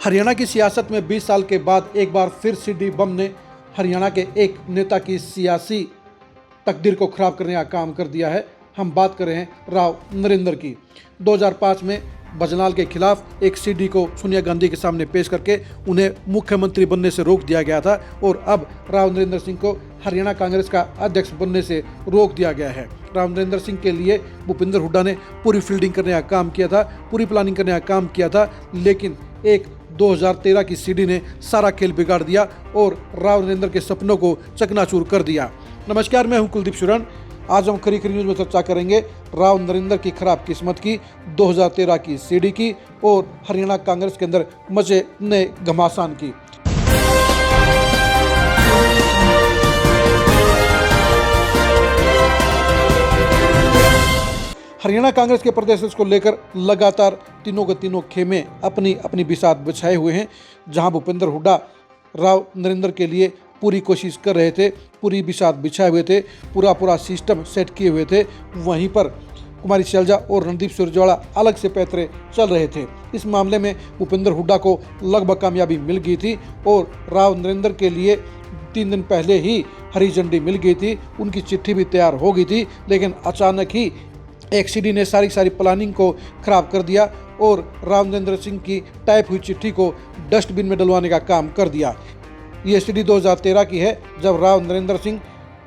हरियाणा की सियासत में 20 साल के बाद एक बार फिर सीडी बम ने हरियाणा के एक नेता की सियासी तकदीर को खराब करने का काम कर दिया है। हम बात कर रहे हैं राव नरेंद्र की। 2005 में भजनाल के खिलाफ एक सीडी को सोनिया गांधी के सामने पेश करके उन्हें मुख्यमंत्री बनने से रोक दिया गया था और अब राव नरेंद्र सिंह को हरियाणा कांग्रेस का अध्यक्ष बनने से रोक दिया गया है। राव नरेंद्र सिंह के लिए भूपेंद्र हुड्डा ने पूरी फील्डिंग करने का काम किया था, पूरी प्लानिंग करने का काम किया था, लेकिन एक 2013 की सीडी ने सारा खेल बिगाड़ दिया और राव नरेंद्र के सपनों को चकनाचूर कर दिया। नमस्कार, मैं हूं कुलदीप शुरण। आज हम खरी खरी न्यूज में चर्चा करेंगे राव नरेंद्र की खराब किस्मत की, 2013 की सीडी की और हरियाणा कांग्रेस के अंदर मचे नए घमासान की। हरियाणा कांग्रेस के प्रदेश को लेकर लगातार तीनों के तीनों खेमे अपनी अपनी बिसात बिछाए हुए हैं। जहां भूपेंद्र हुड्डा राव नरेंद्र के लिए पूरी कोशिश कर रहे थे, पूरी बिसात बिछाए हुए थे, पूरा सिस्टम सेट किए हुए थे, वहीं पर कुमारी शैलजा और रणदीप सुरजेवाला अलग से पैतरे चल रहे थे। इस मामले में भूपेंद्र हुड्डा को लगभग कामयाबी मिल गई थी और राव नरेंद्र के लिए 3 दिन पहले ही हरी झंडी मिल गई थी, उनकी चिट्ठी भी तैयार हो गई थी। लेकिन अचानक ही एक सीडी ने सारी प्लानिंग को खराब कर दिया और राव नरेंद्र सिंह की टाइप हुई चिट्ठी को डस्टबिन में डलवाने का काम कर दिया। ये सीडी 2013 की है, जब राव नरेंद्र सिंह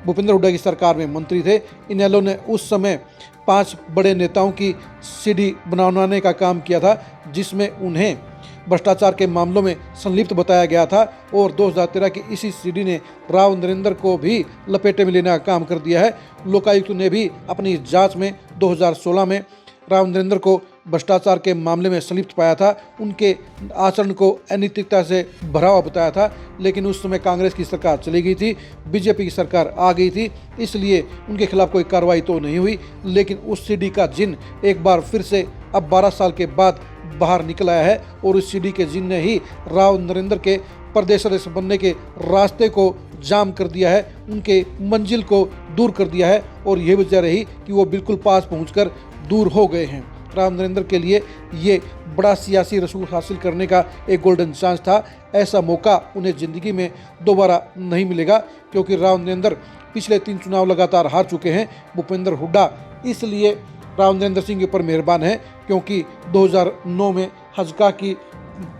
भूपेंद्र हुड्डा की सरकार में मंत्री थे। इनेलो ने उस समय 5 बड़े नेताओं की सीडी बनवाने का काम किया था, जिसमें उन्हें भ्रष्टाचार के मामलों में संलिप्त बताया गया था और 2013 की इसी सीडी ने राव नरेंद्र को भी लपेटे में लेने का काम कर दिया है। लोकायुक्त ने भी अपनी जांच में 2016 में राव नरेंद्र को भ्रष्टाचार के मामले में संलिप्त पाया था, उनके आचरण को अनैतिकता से भरा हुआ बताया था। लेकिन उस समय कांग्रेस की सरकार चली गई थी, बीजेपी की सरकार आ गई थी, इसलिए उनके खिलाफ कोई कार्रवाई तो नहीं हुई। लेकिन उस सीडी का जिन एक बार फिर से अब 12 साल के बाद बाहर निकल आया है और उस सीडी के जिन ने ही राव नरेंद्र के प्रदेश अध्यक्ष बनने के रास्ते को जाम कर दिया है, उनके मंजिल को दूर कर दिया है और यही वजह रही कि वो बिल्कुल पास पहुंचकर दूर हो गए हैं। राव नरेंद्र के लिए ये बड़ा सियासी रसूख हासिल करने का एक गोल्डन चांस था। ऐसा मौका उन्हें ज़िंदगी में दोबारा नहीं मिलेगा, क्योंकि राव नरेंद्र पिछले 3 चुनाव लगातार हार चुके हैं। भूपेंद्र हुड्डा इसलिए राव नरेंद्र सिंह के ऊपर मेहरबान है क्योंकि 2009 में हजका की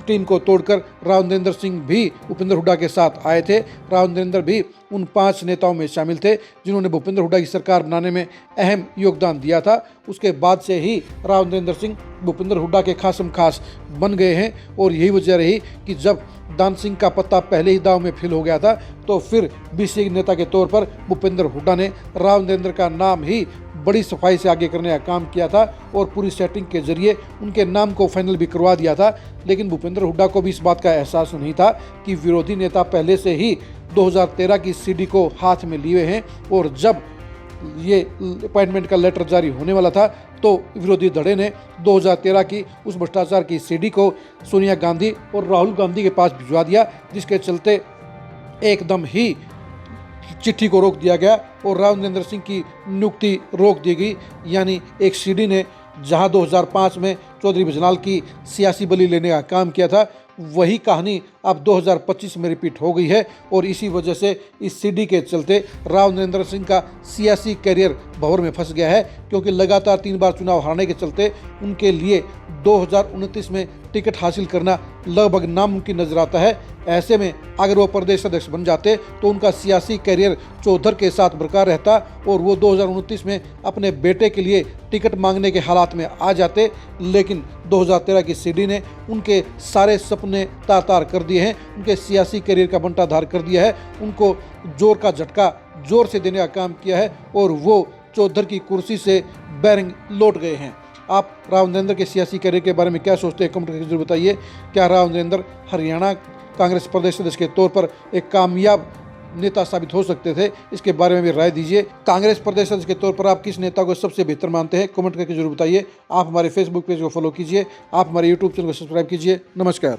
टीम को तोड़कर राव नरेंद्र सिंह भी भूपेंद्र हुड्डा के साथ आए थे। राव नरेंद्र भी उन 5 नेताओं में शामिल थे जिन्होंने भूपेंद्र हुड्डा की सरकार बनाने में अहम योगदान दिया था। उसके बाद से ही राव नरेंद्र सिंह भूपेंद्र हुड्डा के खासम खास बन गए हैं और यही वजह रही कि जब दान सिंह का पत्ता पहले ही दाव में फिल हो गया था तो फिर बीसी नेता के तौर पर भूपेंद्र हुड्डा ने राव नरेंद्र का नाम ही बड़ी सफाई से आगे करने का काम किया था और पूरी सेटिंग के जरिए उनके नाम को फाइनल भी करवा दिया था। लेकिन भूपेंद्र हुड्डा को भी इस बात का एहसास नहीं था कि विरोधी नेता पहले से ही 2013 की सीडी को हाथ में लिए हैं और जब ये अपॉइंटमेंट का लेटर जारी होने वाला था तो विरोधी धड़े ने 2013 की उस भ्रष्टाचार की सीडी को सोनिया गांधी और राहुल गांधी के पास भिजवा दिया, जिसके चलते एकदम ही चिट्ठी को रोक दिया गया और राव नरेंद्र सिंह की नियुक्ति रोक दी गई। यानी एक सीडी ने जहां 2005 में चौधरी भजनाल की सियासी बलि लेने का काम किया था, वही कहानी अब 2025 में रिपीट हो गई है और इसी वजह से इस सीडी के चलते राव नरेंद्र सिंह का सियासी करियर भंवर में फंस गया है, क्योंकि लगातार 3 बार चुनाव हारने के चलते उनके लिए 2029 में टिकट हासिल करना लगभग नामुमकिन नजर आता है। ऐसे में अगर वो प्रदेश अध्यक्ष बन जाते तो उनका सियासी करियर चौधर के साथ बरकरार रहता और वो 2029 में अपने बेटे के लिए टिकट मांगने के हालात में आ जाते। लेकिन 2013 की सीडी ने उनके सारे सपने तार कर दिए हैं, उनके सियासी करियर का बंटाधार कर दिया है, उनको जोर का झटका जोर से देने का काम किया है और वो चौधर की कुर्सी से बैरिंग लौट गए हैं। आप राव नरेंद्र के सियासी करियर के बारे में क्या सोचते हैं, कमेंट करके जरूर बताइए। क्या राव नरेंद्र हरियाणा कांग्रेस प्रदेश अध्यक्ष के तौर पर एक कामयाब नेता साबित हो सकते थे? इसके बारे में भी राय दीजिए। कांग्रेस प्रदेश अध्यक्ष के तौर पर आप किस नेता को सबसे बेहतर मानते हैं, कमेंट करके जरूर बताइए। आप हमारे फेसबुक पेज को फॉलो कीजिए, आप हमारे यूट्यूब चैनल को सब्सक्राइब कीजिए। नमस्कार।